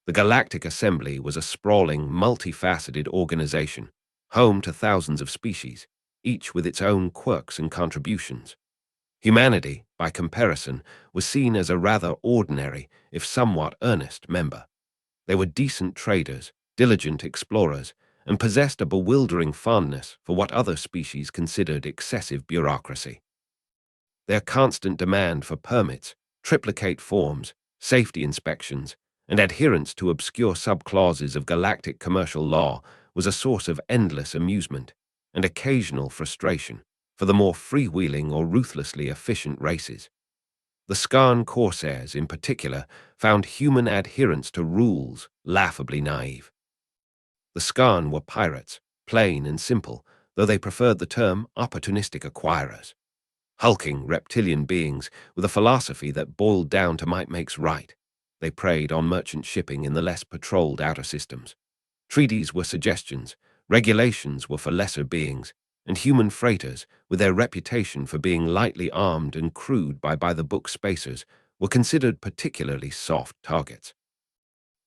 The Galactic Assembly was a sprawling, multifaceted organization, home to thousands of species, each with its own quirks and contributions. Humanity, by comparison, was seen as a rather ordinary, if somewhat earnest, member. They were decent traders, diligent explorers, and possessed a bewildering fondness for what other species considered excessive bureaucracy. Their constant demand for permits, triplicate forms, safety inspections, and adherence to obscure subclauses of galactic commercial law was a source of endless amusement and occasional frustration for the more freewheeling or ruthlessly efficient races. The Skarn corsairs, in particular, found human adherence to rules laughably naive. The Skarn were pirates, plain and simple, though they preferred the term opportunistic acquirers. Hulking reptilian beings with a philosophy that boiled down to might makes right. They preyed on merchant shipping in the less patrolled outer systems. Treaties were suggestions, regulations were for lesser beings, and human freighters, with their reputation for being lightly armed and crewed by by-the-book spacers, were considered particularly soft targets.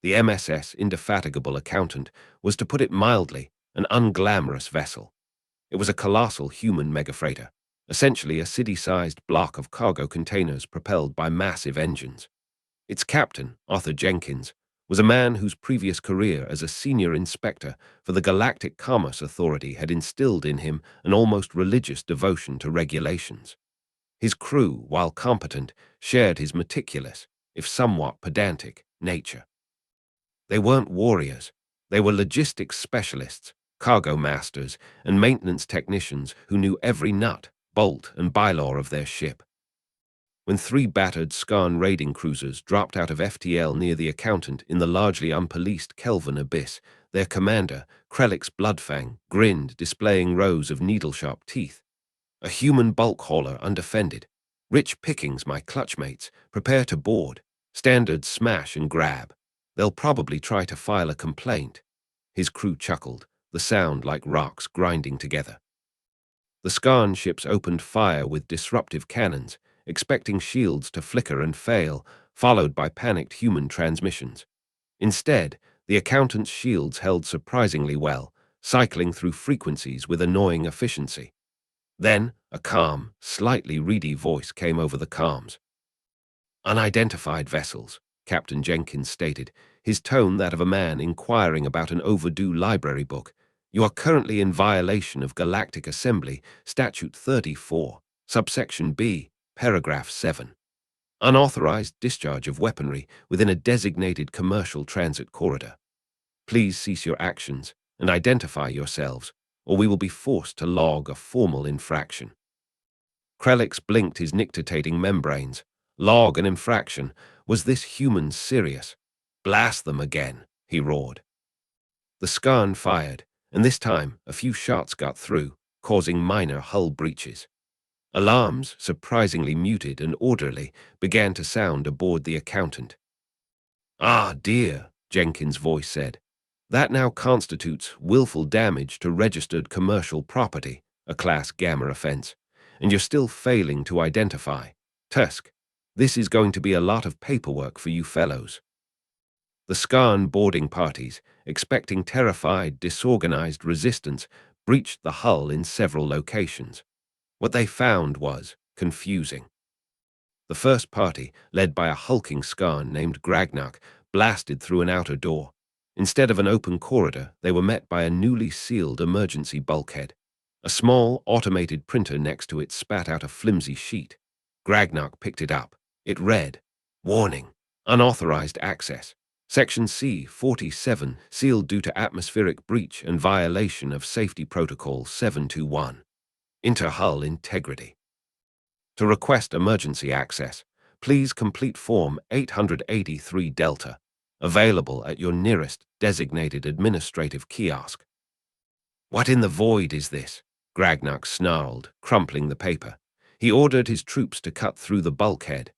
The MSS Indefatigable Accountant was, to put it mildly, an unglamorous vessel. It was a colossal human megafreighter, essentially a city-sized block of cargo containers propelled by massive engines. Its captain, Arthur Jenkins, was a man whose previous career as a senior inspector for the Galactic Commerce Authority had instilled in him an almost religious devotion to regulations. His crew, while competent, shared his meticulous, if somewhat pedantic, nature. They weren't warriors. They were logistics specialists, cargo masters, and maintenance technicians who knew every nut, bolt, and bylaw of their ship. When 3 battered Skarn raiding cruisers dropped out of FTL near the Accountant in the largely unpoliced Kelvin abyss, their commander, Krelix Bloodfang, grinned, displaying rows of needle-sharp teeth. A human bulk hauler undefended. Rich pickings, my clutchmates. Prepare to board. Standard smash and grab. They'll probably try to file a complaint. His crew chuckled, the sound like rocks grinding together. The Skarn ships opened fire with disruptive cannons, expecting shields to flicker and fail, followed by panicked human transmissions. Instead, the Accountant's shields held surprisingly well, cycling through frequencies with annoying efficiency. Then, a calm, slightly reedy voice came over the comms. "Unidentified vessels," Captain Jenkins stated, his tone that of a man inquiring about an overdue library book. "You are currently in violation of Galactic Assembly, Statute 34, subsection B, paragraph 7. Unauthorized discharge of weaponry within a designated commercial transit corridor. Please cease your actions and identify yourselves, or we will be forced to log a formal infraction." Krelix blinked his nictitating membranes. Log an infraction? Was this human serious? "Blast them again," he roared. The Skarn fired, and this time a few shots got through, causing minor hull breaches. Alarms, surprisingly muted and orderly, began to sound aboard the Accountant. "Ah, dear," Jenkins' voice said. "That now constitutes willful damage to registered commercial property, a Class Gamma offense, and you're still failing to identify. Tusk, this is going to be a lot of paperwork for you fellows." The Skarn boarding parties, expecting terrified, disorganized resistance, breached the hull in several locations. What they found was confusing. The first party, led by a hulking Skarn named Gragnak, blasted through an outer door. Instead of an open corridor, they were met by a newly sealed emergency bulkhead. A small, automated printer next to it spat out a flimsy sheet. Gragnak picked it up. It read, "Warning, unauthorized access. Section C-47, sealed due to atmospheric breach and violation of Safety Protocol 721. Interhull integrity. To request emergency access, please complete Form 883 Delta, available at your nearest designated administrative kiosk." "What in the void is this?" Gragnak snarled, crumpling the paper. He ordered his troops to cut through the bulkhead.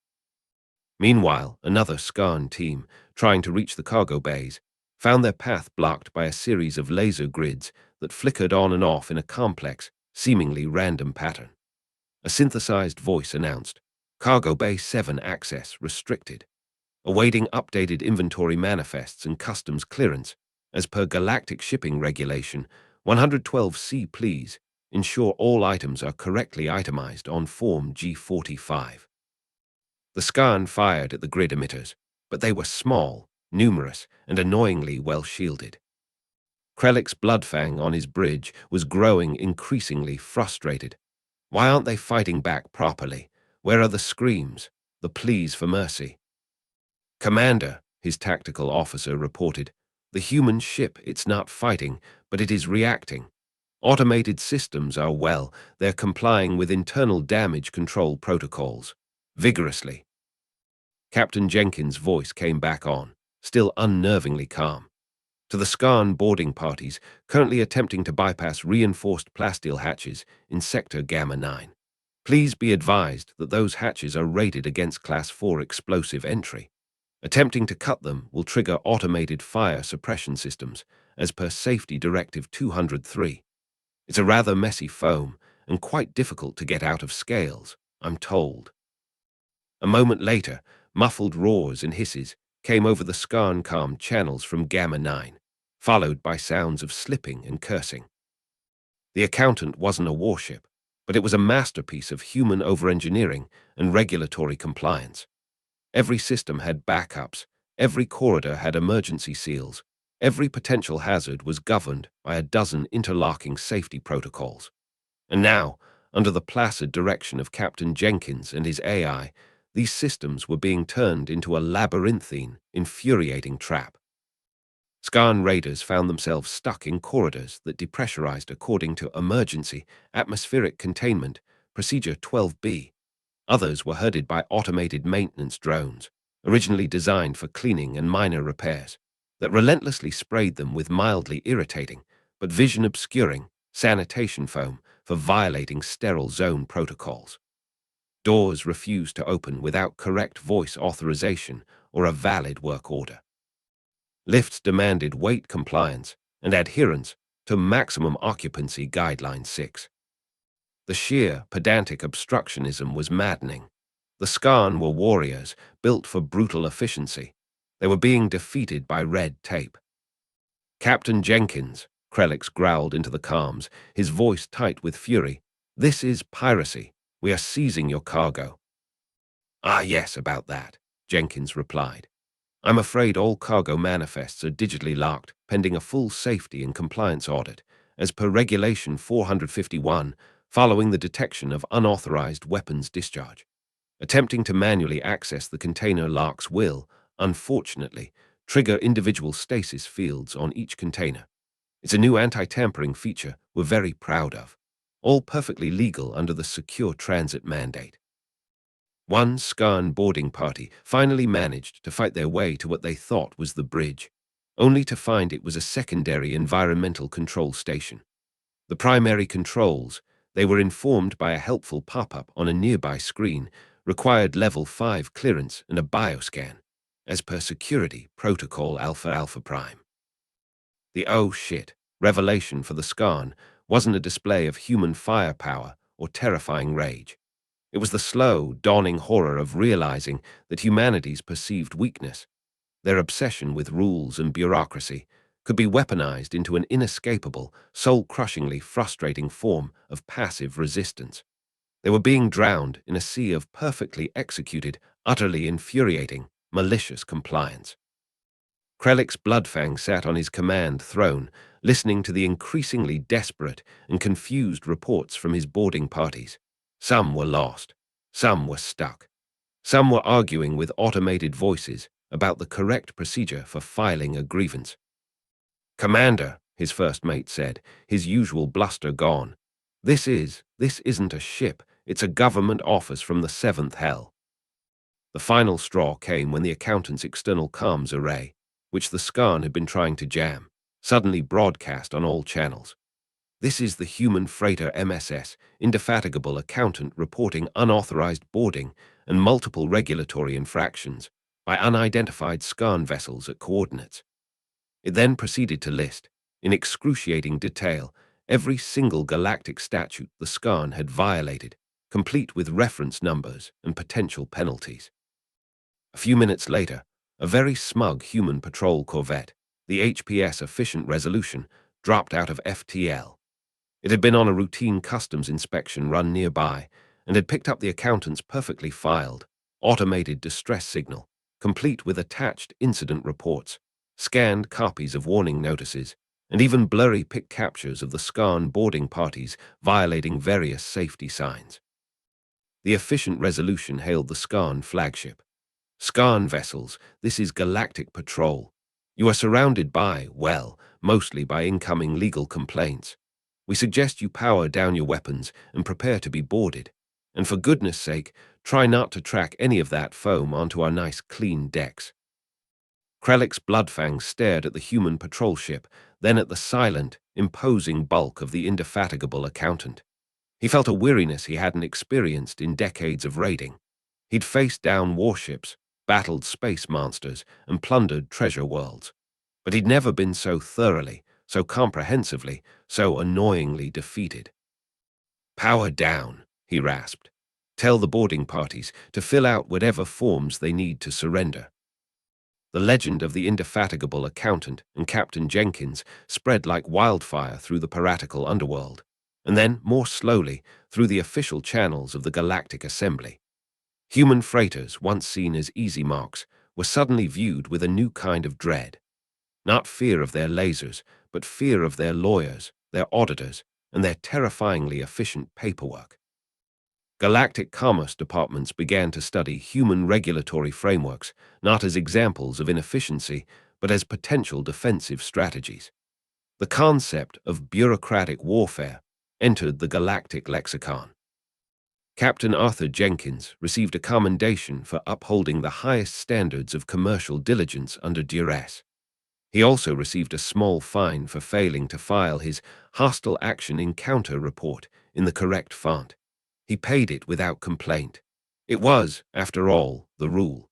Meanwhile, another Skarn team, trying to reach the cargo bays, found their path blocked by a series of laser grids that flickered on and off in a complex, seemingly random pattern. A synthesized voice announced, "Cargo Bay 7 access restricted." awaiting updated inventory manifests and customs clearance. As per galactic shipping regulation 112C, please ensure all items are correctly itemized on Form G45. The scan fired at the grid emitters, but they were small, numerous, and annoyingly well shielded. Krellick's bloodfang on his bridge was growing increasingly frustrated. Why aren't they fighting back properly? Where are the screams, the pleas for mercy? Commander, his tactical officer reported, the human ship, it's not fighting, but it is reacting. Automated systems are they're complying with internal damage control protocols. Vigorously. Captain Jenkins' voice came back on, still unnervingly calm. To the Skarn boarding parties currently attempting to bypass reinforced plasteel hatches in Sector Gamma 9. Please be advised that those hatches are rated against Class 4 explosive entry. Attempting to cut them will trigger automated fire suppression systems, as per Safety Directive 203. It's a rather messy foam, and quite difficult to get out of scales, I'm told. A moment later, muffled roars and hisses came over the Skarn-calm channels from Gamma 9, followed by sounds of slipping and cursing. The Accountant wasn't a warship, but it was a masterpiece of human overengineering and regulatory compliance. Every system had backups, every corridor had emergency seals, every potential hazard was governed by a dozen interlocking safety protocols. And now, under the placid direction of Captain Jenkins and his AI, these systems were being turned into a labyrinthine, infuriating trap. Skarn raiders found themselves stuck in corridors that depressurized according to emergency atmospheric containment procedure 12B. Others were herded by automated maintenance drones, originally designed for cleaning and minor repairs, that relentlessly sprayed them with mildly irritating, but vision-obscuring, sanitation foam for violating sterile zone protocols. Doors refused to open without correct voice authorization or a valid work order. Lifts demanded weight compliance and adherence to Maximum Occupancy Guideline 6. The sheer, pedantic obstructionism was maddening. The Skarn were warriors, built for brutal efficiency. They were being defeated by red tape. Captain Jenkins, Krelix growled into the comms, his voice tight with fury. This is piracy. We are seizing your cargo. Ah, yes, about that, Jenkins replied. I'm afraid all cargo manifests are digitally locked, pending a full safety and compliance audit, as per Regulation 451, following the detection of unauthorized weapons discharge. Attempting to manually access the container locks will, unfortunately, trigger individual stasis fields on each container. It's a new anti-tampering feature we're very proud of, all perfectly legal under the Secure Transit mandate. One Skarn boarding party finally managed to fight their way to what they thought was the bridge, only to find it was a secondary environmental control station. The primary controls, they were informed by a helpful pop-up on a nearby screen, required Level 5 clearance and a bioscan, as per Security Protocol Alpha Alpha Prime. The oh shit revelation for the Skarn wasn't a display of human firepower or terrifying rage. It was the slow, dawning horror of realizing that humanity's perceived weakness, their obsession with rules and bureaucracy, could be weaponized into an inescapable, soul-crushingly frustrating form of passive resistance. They were being drowned in a sea of perfectly executed, utterly infuriating, malicious compliance. Krellick's Bloodfang sat on his command throne, listening to the increasingly desperate and confused reports from his boarding parties. Some were lost, some were stuck, some were arguing with automated voices about the correct procedure for filing a grievance. Commander, his first mate said, his usual bluster gone. This isn't a ship, it's a government office from the 7th hell. The final straw came when the accountant's external comms array, which the Skarn had been trying to jam, suddenly broadcast on all channels. This is the human freighter MSS, Indefatigable Accountant, reporting unauthorized boarding and multiple regulatory infractions by unidentified Skarn vessels at coordinates. It then proceeded to list, in excruciating detail, every single galactic statute the Skarn had violated, complete with reference numbers and potential penalties. A few minutes later, A very smug human patrol corvette, the HPS Efficient Resolution, dropped out of FTL. It had been on a routine customs inspection run nearby and had picked up the accountant's perfectly filed, automated distress signal, complete with attached incident reports, scanned copies of warning notices, and even blurry pic captures of the Skarn boarding parties violating various safety signs. The Efficient Resolution hailed the Skarn flagship. Skarn vessels, this is Galactic Patrol. You are surrounded by, well, mostly by incoming legal complaints. We suggest you power down your weapons and prepare to be boarded. And for goodness sake, try not to track any of that foam onto our nice clean decks. Krellick's Bloodfang stared at the human patrol ship, then at the silent, imposing bulk of the indefatigable accountant. He felt a weariness he hadn't experienced in decades of raiding. He'd faced down warships, battled space monsters, and plundered treasure worlds. But he'd never been so thoroughly, so comprehensively, so annoyingly defeated. "Power down," he rasped. "Tell the boarding parties to fill out whatever forms they need to surrender." The legend of the indefatigable accountant and Captain Jenkins spread like wildfire through the piratical underworld, and then, more slowly, through the official channels of the Galactic Assembly. Human freighters, once seen as easy marks, were suddenly viewed with a new kind of dread. Not fear of their lasers, but fear of their lawyers, their auditors, and their terrifyingly efficient paperwork. Galactic commerce departments began to study human regulatory frameworks, not as examples of inefficiency, but as potential defensive strategies. The concept of bureaucratic warfare entered the galactic lexicon. Captain Arthur Jenkins received a commendation for upholding the highest standards of commercial diligence under duress. He also received a small fine for failing to file his hostile action encounter report in the correct font. He paid it without complaint. It was, after all, the rule.